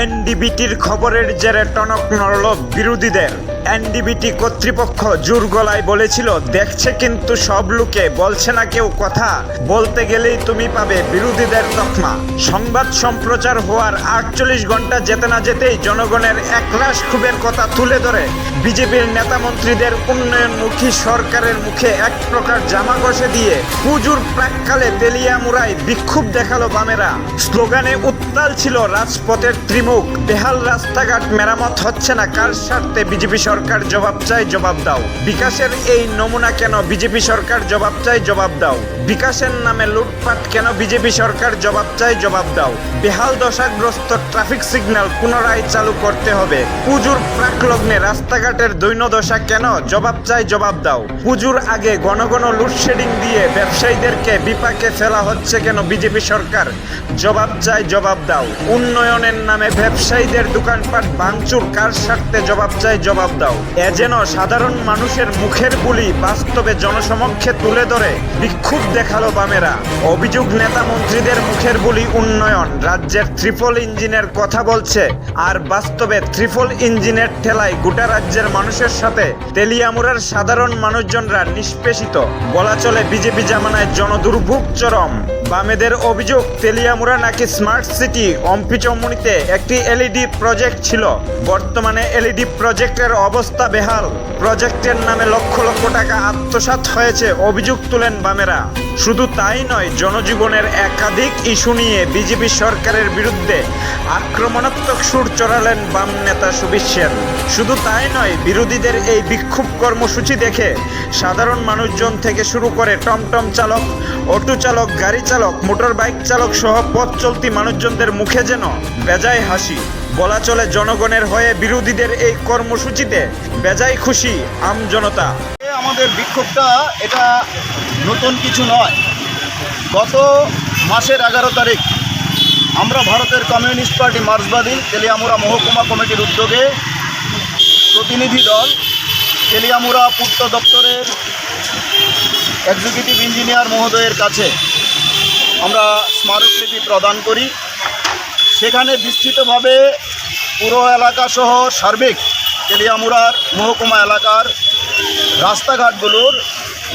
এনডিবিটির খবরের জেরে টনক নড়ল বিরোধীদের। এনডিবিটি কর্তৃপক্ষ জোর গলায় বলেছিল, দেখছে কিন্তু সব লোকে, বলছে না কেউ কথা, বলতে গেলেই তুমি পাবে বিরোধীদের তকমা। সংবাদ সম্প্রচার হওয়ার 48 ঘন্টা যেতে না যেতেই জনগণের একরাশ ক্ষোভের কথা তুলে ধরে বিজেপির নেতামন্ত্রীদের উন্নয়নমুখী সরকারের মুখে এক প্রকার জামা কষে দিয়ে পুজোর প্রাককালে তেলিয়ামুড়ায় বিক্ষোভ দেখালো বামেরা। স্লোগানে উত্তাল ছিল রাজপথের ত্রিমুখ। বেহাল রাস্তাঘাট মেরামত হচ্ছে না কার স্বার্থে? বিজেপি সরকার জবাব চাই, জবাব দাও। বিকাশের এই নমুনা কেন? বিজেপি সরকার জবাব চাই, জবাব দাও। বিকাশের নামে লুটপাট কেন? বিজেপি সরকার জবাব চাই, জবাব দাও। বেহাল দশাগ্রস্ত ট্রাফিক সিগন্যাল পুনরায় চালু করতে হবে। পুজোর প্রাকলগ্নে রাস্তাঘাটের দৈন্যদশা কেন? জবাব চাই, জবাব দাও। পুজোর আগে ঘন ঘন লোডশেডিং দিয়ে ব্যবসায়ীদেরকে বিপাকে ফেলা হচ্ছে কেন? বিজেপি সরকার জবাব চাই, জবাব দাও। উন্নয়নের নামে ব্যবসায়ীদের দোকানপাট ভাঙচুর কার স্বার্থে? জবাব চাই, জবাব দাও। এ যেন সাধারণ মানুষের মুখের বুলি বাস্তবে জনসমক্ষে তুলে ধরে বিক্ষোভ দেখালো বামেরা। অভিযোগ, নেতা মন্ত্রীদের মুখের বুলি উন্নয়ন, রাজ্যের ট্রিপল ইঞ্জিনের কথা বলছে, আর বাস্তবে ট্রিপল ইঞ্জিনের ঠেলায় গোটা রাজ্যের মানুষের সাথে তেলিয়ামুড়ার সাধারণ মানুষজনরা নিষ্পেষিত। বলা চলে বিজেপি জামানায় জনদুর্ভোগ চরম। বামেদের অভিযোগ, তেলিয়ামুড়া নাকি স্মার্ট সিটি। অম্পিচমনিতে একটি এলইডি প্রজেক্ট ছিল, বর্তমানে এলইডি প্রজেক্টের অবস্থা বেহাল। প্রজেক্টের নামে লক্ষ লক্ষ টাকা আত্মসাৎ হয়েছে, অভিযোগ তুলেন বামেরা। শুধু তাই নয়, জনজীবনের একাধিক ইস্যু নিয়ে বিজেপি সরকারের বিরুদ্ধে আক্রমণাত্মক সুর চড়ালেন বাম নেতা সুবীর সেন। শুধু তাই নয়, বিরোধীদের এই বিক্ষোভ কর্মসূচি দেখে সাধারণ মানুষজন থেকে শুরু করে টমটম চালক, অটো চালক, গাড়ি চালক, মোটর বাইক চালক সহ পথ চলতি মানুষজনদের মুখে যেন বেজায় হাসি। বলা চলে জনগণের হয়ে বিরোধীদের এই কর্মসূচিতে বেজায় খুশি আমজনতা। আমাদের বিক্ষোভটা এটা নতুন কিছু নয়। গত মাসের 11 তারিখ আমরা ভারতের কমিউনিস্ট পার্টি মার্ক্সবাদী তেলিয়ামুড়া মহকুমা কমিটির উদ্যোগে প্রতিনিধি দল তেলিয়ামুড়া পূর্ত দপ্তরের এক্সিকিউটিভ ইঞ্জিনিয়ার মহোদয়ের কাছে আমরা স্মারকলিপি প্রদান করি। সেখানে বিস্তৃতভাবে পুরো এলাকাসহ সার্বিক তেলিয়ামুড়ার মহকুমা এলাকার রাস্তাঘাটগুলোর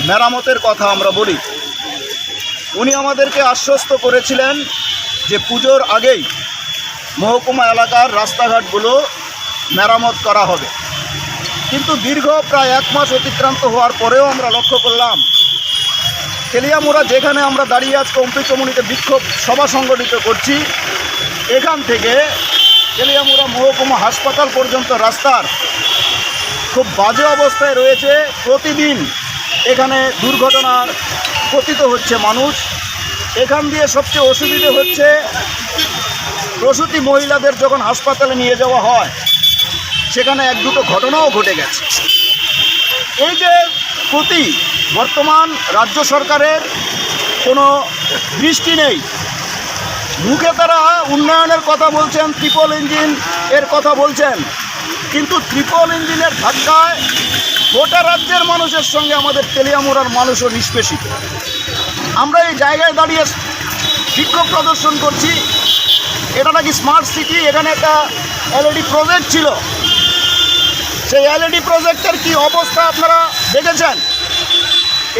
মেরামতের কথা আমরা বলি। উনি আমাদেরকে আশ্বস্ত করেছিলেন যে পুজোর আগেই মহকুমা এলাকার রাস্তাঘাটগুলো মেরামত করা হবে। কিন্তু দীর্ঘ প্রায় 1 মাস অতিক্রান্ত হওয়ার পরেও আমরা লক্ষ্য করলাম তেলিয়ামুড়া যেখানে আমরা দাঁড়িয়ে আজকে অম্পিচমনিতে বিক্ষোভ সভা সংগঠিত করছি, এখান থেকে তেলিয়ামুড়া মহকুমা হাসপাতাল পর্যন্ত রাস্তার খুব বাজে অবস্থায় রয়েছে। প্রতিদিন এখানে দুর্ঘটনার পতিত হচ্ছে মানুষ। এখান দিয়ে সবচেয়ে অসুবিধে হচ্ছে প্রসূতি মহিলাদের যখন হাসপাতালে নিয়ে যাওয়া হয়, সেখানে 1-2 ঘটনাও ঘটে গেছে। এই যে প্রতি বর্তমান রাজ্য সরকারের কোনো দৃষ্টি নেই। মুখে তারা উন্নয়নের কথা বলছেন, ট্রিপল ইঞ্জিন এর কথা বলছেন, কিন্তু ট্রিপল ইঞ্জিনের ধাক্কায় গোটা রাজ্যের মানুষের সঙ্গে আমাদের তেলিয়ামুড়ার মানুষও নিষ্পেষিত। আমরা এই জায়গায় দাঁড়িয়ে বিক্ষোভ প্রদর্শন করছি। এটা নাকি স্মার্ট সিটি, এখানে একটা এলইডি প্রজেক্ট ছিল। সেই এলইডি প্রজেক্টের কি অবস্থা আপনারা দেখেছেন?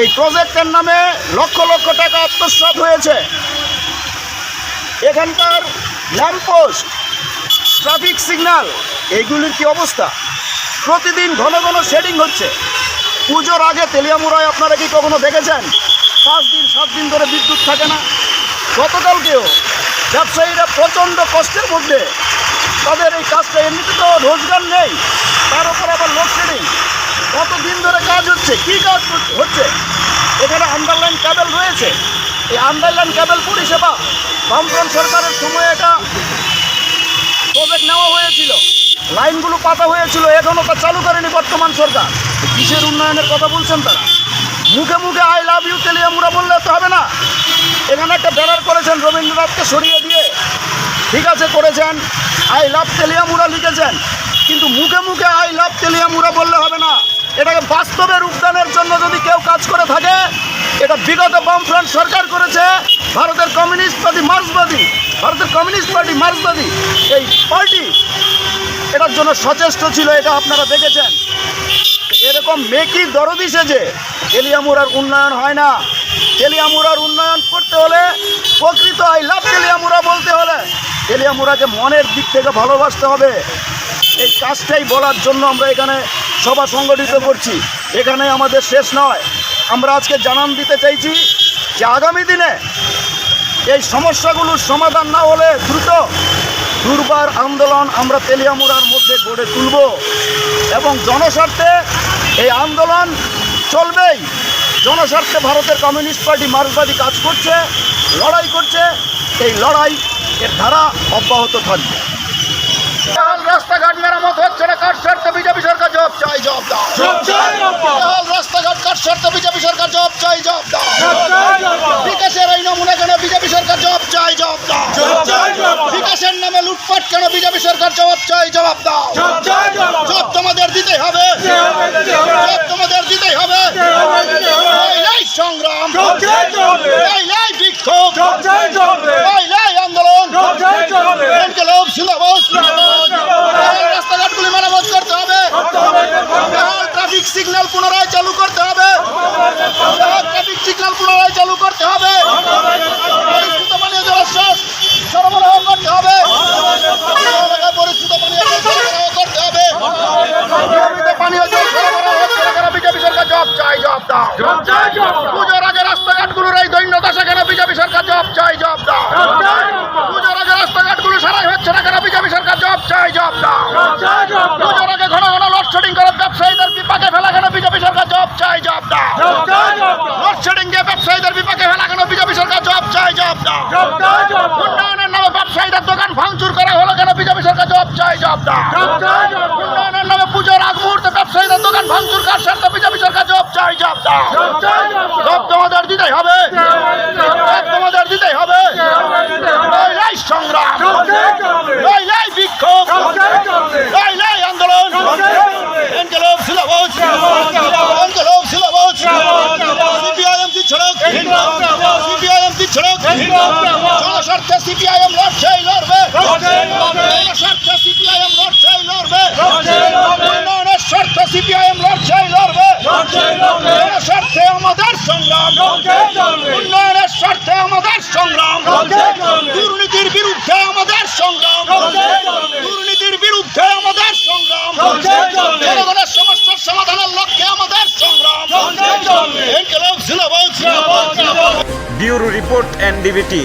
এই প্রজেক্টের নামে লক্ষ লক্ষ টাকা আত্মসাৎ হয়েছে। এখানকার ল্যাম্পপোস্ট, ট্রাফিক সিগন্যাল, এইগুলির কি অবস্থা? প্রতিদিন ঘন ঘন শেডিং হচ্ছে। পুজোর আগে তেলিয়ামুড়ায় আপনারা কি কখনো দেখেছেন 5 দিন 7 দিন ধরে বিদ্যুৎ থাকে না? গতকালকেও ব্যবসায়ীরা প্রচণ্ড কষ্টের মধ্যে তাদের এই কাজটা, এমনিতে তো রোজগার নেই, তার উপর আবার লোডশেডিং। কতদিন ধরে কাজ হচ্ছে? কি কাজ হচ্ছে? এখানে আন্ডারলাইন কেবল রয়েছে। এই আন্ডারলাইন কেবল পরিষেবা বামফ্রন্ট সরকারের সময় এটা প্রজেক্ট নেওয়া হয়েছিল, লাইনগুলো পাতা হয়েছিল, এখনও তা চালু করেনি বর্তমান সরকার। কিসের উন্নয়নের কথা বলছেন তারা? মুখে মুখে আই লাভ ইউ তেলিয়ামুড়া বললে তো হবে না। এখানে একটা ব্যানার করেছেন রবীন্দ্রনাথকে সরিয়ে দিয়ে, ঠিক আছে করেছেন, আই লাভ তেলিয়ামুড়া লিখেছেন, কিন্তু মুখে মুখে আই লাভ তেলিয়ামুড়া বললে হবে না। এটাকে বাস্তবে রূপদানের জন্য যদি কেউ কাজ করে থাকে, এটা বিগত বামফ্রন্ট সরকার করেছে। ভারতের কমিউনিস্ট পার্টি মার্ক্সবাদী এই পার্টি জন্য সচেষ্ট ছিল, এটা আপনারা দেখেছেন। এরকম মেকি দরদি সেজে তেলিয়ামুড়ার উন্নয়ন হয় না। তেলিয়ামুড়ার উন্নয়ন করতে হলে, প্রকৃত আই লাভ তেলিয়ামুড়া বলতে হলে তেলিয়ামুড়াকে মনের দিক থেকে ভালোবাসতে হবে। এই কাজটাই বলার জন্য আমরা এখানে সভা সংগঠিত করছি। এখানে আমাদের শেষ নয়। আমরা আজকে জানান দিতে চাইছি যে আগামী দিনে এই সমস্যাগুলোর সমাধান না হলে দ্রুত দুর্বার আন্দোলন আমরা তেলিয়ামুড়ার মধ্যে গড়ে তুলব এবং জনস্বার্থে এই আন্দোলন চলবেই। জনস্বার্থে ভারতের কমিউনিস্ট পার্টি মার্ক্সবাদী কাজ করছে, লড়াই করছে। এই লড়াই এর ধারা অব্যাহত থাকবে। রাস্তাঘাট মেরামত হচ্ছে না, কার স্বার্থে বিজেপি সরকার জবাব চাই, জবাব দাও। রাস্তাঘাট কার স্বার্থে বিজেপি সরকার জবাব চাই, জবাব দাও। বিকাশের এই নমুনা কেন বিজেপি সরকার জবাব চাই, জবাব দাও। বিকাশের নামে লুটপাট কেন বিজেপি সরকার জবাব চাই, জবাব দাও। জবাব তোমাদের দিতেই হবে, জবাব তোমাদের দিতেই হবে। এই সংগ্রাম, এই বিক্ষোভ, এই আন্দোলন, ইনকিলাব জিন্দাবাদ। রাস্তাঘাটগুলি মেরামত করতে হবে, ট্রাফিক সিগন্যাল পুনরায় চালু করতে হবে, ট্রাফিক সিগন্যাল পুনরায় চালু করতে হবে, পরিশুদ্ধ পানীয় জল সরবরাহ করতে হবে, এলাকায় পরিশুদ্ধ পানীয় জল সরবরাহ করতে হবে। নিয়মিত পানীয় জল সরবরাহ হচ্ছে না কেন বিজেপি সরকার জবাব চাই, জবাব দাও। পুজোর আগে রাস্তাঘাটগুলোর এই দৈন্যতা সেখানে বিজেপি সরকার জবাব চাই, জবাব দাও। পুজোর আগে রাস্তাঘাটগুলো সারাই হচ্ছে না কেন বিজেপি সরকার জবাব চাই, জবাব দাও। পুজোর আগে ঘন ঘন লোডশেডিং করে ব্যবসায়ীদের বিপাকে ফেলা কেন বিজেপি সরকার জবাব চাই, জবাব দাও। লোডশেডিং দিয়ে ব্যবসায়ীদের বিপাকে ফেলা কেন বিজেপি সরকার জবাব চাই, জবাব দাও। উন্নয়নের নামে ব্যবসায়ীদের দোকান ভাঙচুর করা হলো কেন বিজেপি সরকার জবাব চাই, জবাব দাও। উন্নয়নের নামে পুজোর আগ মুহূর্তে ব্যবসায়ীদের দোকান ভাঙচুর করার স্বার্থে বিজেপি সরকার জবাব চাই, জবাব দাও। জবাব তোমাদের দিতেই হবে, জবাব তোমাদের দিতেই হবে। এই সংগ্রাম, এই বিক্ষোভ, এই আন্দোলন, ইনকিলাব জিন্দাবাদ, ইনকিলাব জিন্দাবাদ। সিপিআইএম কি ছড়ক, সিপিআইএম কি ছড়ক। জনস্বার্থে সিপিআইএম লড়ছে, লড়বে। জনস্বার্থে সিপিআইএম লড়ছে, লড়বে। উন্নয়নের স্বার্থে সিপিআইএম লড়ছে, লড়বে। জনস্বার্থে আমাদের সংগ্রাম, উন্নয়নের স্বার্থে আমাদের সংগ্রাম, দুর্নীতির বিরুদ্ধে আমাদের সংগ্রাম, দুর্নীতির বিরুদ্ধে আমাদের সংগ্রাম, জনগণের সমস্যার সমাধানের লক্ষ্যে আমাদের সংগ্রাম। ইনকিলাব জিন্দাবাদ। Bureau report এনডিবিটি।